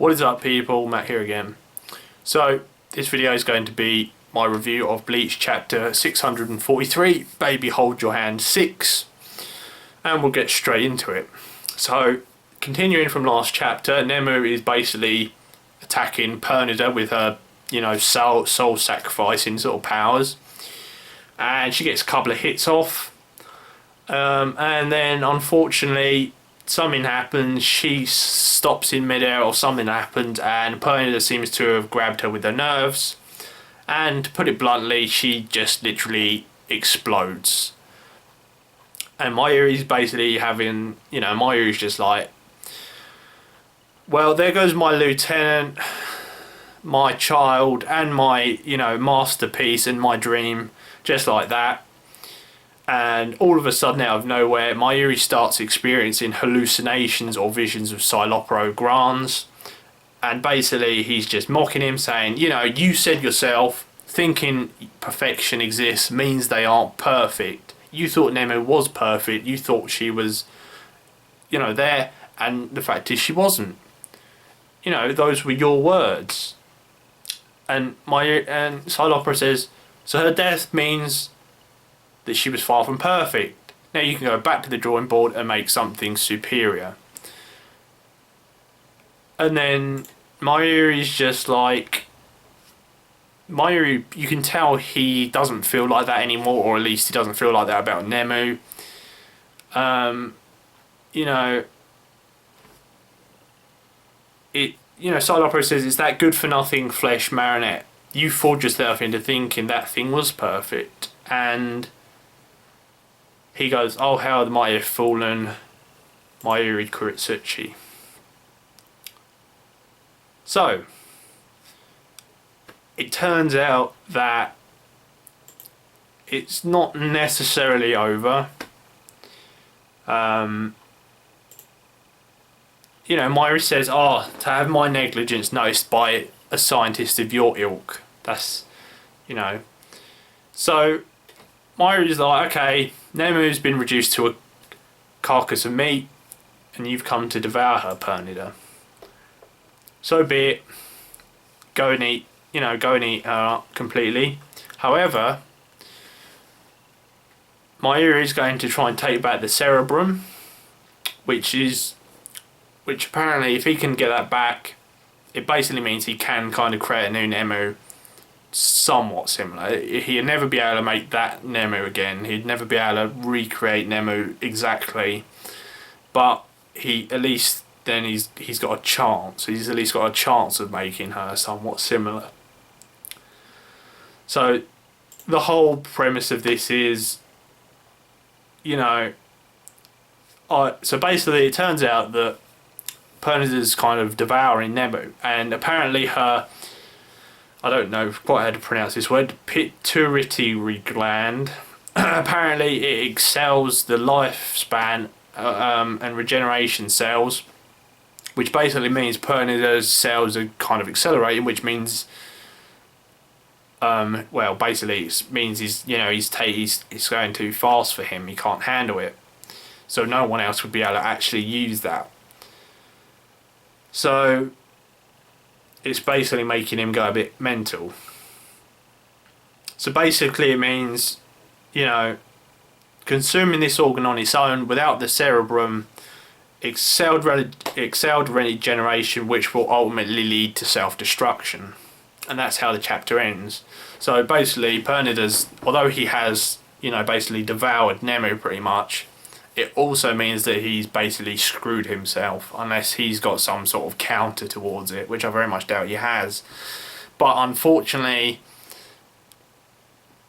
What is up, people? Matt here again. So this video is going to be my review of Bleach Chapter 643, Baby Hold Your Hand 6, and we'll get straight into it. So continuing from last chapter, Nemu is basically attacking Pernida with her, soul sacrificing sort of powers, and she gets a couple of hits off, and then unfortunately something happens. She stops in midair or something happens, and Pernida seems to have grabbed her with her nerves, and to put it bluntly, she just literally explodes. And Mayuri's basically having, Mayuri's just like, well, there goes my lieutenant, my child, and my, masterpiece and my dream, just like that. And all of a sudden, out of nowhere, Mayuri starts experiencing hallucinations or visions of Silopro Grans. And basically, he's just mocking him, saying, you said yourself, thinking perfection exists means they aren't perfect. You thought Nemu was perfect. You thought she was, there. And the fact is, she wasn't. Those were your words. And Silopro says, so her death means that she was far from perfect. Now you can go back to the drawing board and make something superior. And then Mayuri's just like, Mayuri, you can tell he doesn't feel like that anymore, or at least he doesn't feel like that about Nemu. Silopro says it's that good for nothing flesh marionette. You fooled yourself into thinking that thing was perfect. And he goes, oh, how the mighty have fallen, Mayuri Kuritsuchi. So, it turns out that it's not necessarily over. Mayuri says, to have my negligence noticed by a scientist of your ilk. That's, So, Mayuri's like, okay, Nemu's been reduced to a carcass of meat, and you've come to devour her, Pernida. So be it. Go and eat her up completely. However, Mayuri is going to try and take back the cerebrum, which apparently, if he can get that back, it basically means he can kind of create a new Nemu somewhat similar. He'd never be able to make that Nemu again. He'd never be able to recreate Nemu exactly, but at least then he's got a chance. He's at least got a chance of making her somewhat similar. So the whole premise of this is, so basically it turns out that Pernida's kind of devouring Nemu, and apparently her, I don't know quite how to pronounce this word, pituitary gland, apparently it excels the lifespan and regeneration cells, which basically means Pernida's cells are kind of accelerating, which means, basically it means he's going too fast for him. He can't handle it, so no one else would be able to actually use that. So it's basically making him go a bit mental. So basically it means, consuming this organ on its own without the cerebrum, excelled regeneration, which will ultimately lead to self-destruction. And that's how the chapter ends. So basically Pernida's, although he has, basically devoured Nemu pretty much, it also means that he's basically screwed himself, unless he's got some sort of counter towards it, which I very much doubt he has. But unfortunately,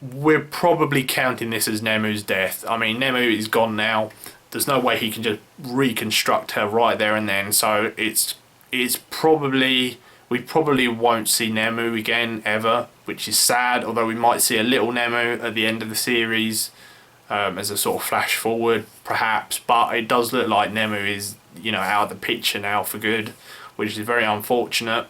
we're probably counting this as Nemu's death. I mean, Nemu is gone now. There's no way he can just reconstruct her right there and then. So it's probably, we probably won't see Nemu again ever, which is sad. Although we might see a little Nemu at the end of the series, as a sort of flash forward, perhaps. But it does look like Nemu is, out of the picture now for good, which is very unfortunate.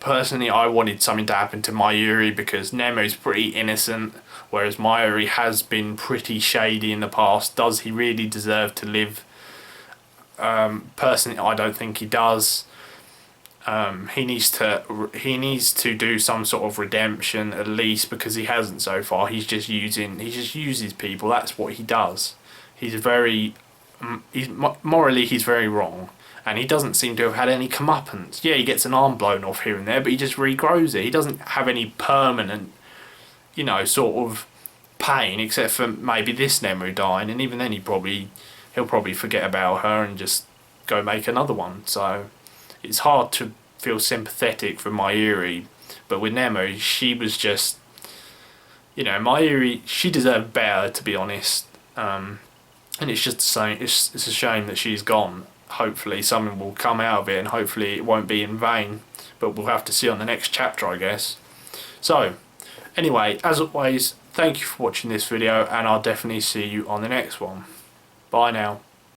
Personally, I wanted something to happen to Mayuri because Nemu's pretty innocent, whereas Mayuri has been pretty shady in the past. Does he really deserve to live? Personally, I don't think he does. He needs to do some sort of redemption at least, because he hasn't so far. He just uses people. That's what he does. He's morally he's very wrong, and he doesn't seem to have had any comeuppance. Yeah, he gets an arm blown off here and there, but he just regrows it. He doesn't have any permanent, sort of pain, except for maybe this Nemu dying, and even then he'll probably forget about her and just go make another one. So it's hard to feel sympathetic for Mayuri, but with Nemu, she was just, Mayuri, she deserved better, to be honest. And it's just the same. It's a shame that she's gone. Hopefully something will come out of it, and hopefully it won't be in vain. But we'll have to see on the next chapter, I guess. So, anyway, as always, thank you for watching this video, and I'll definitely see you on the next one. Bye now.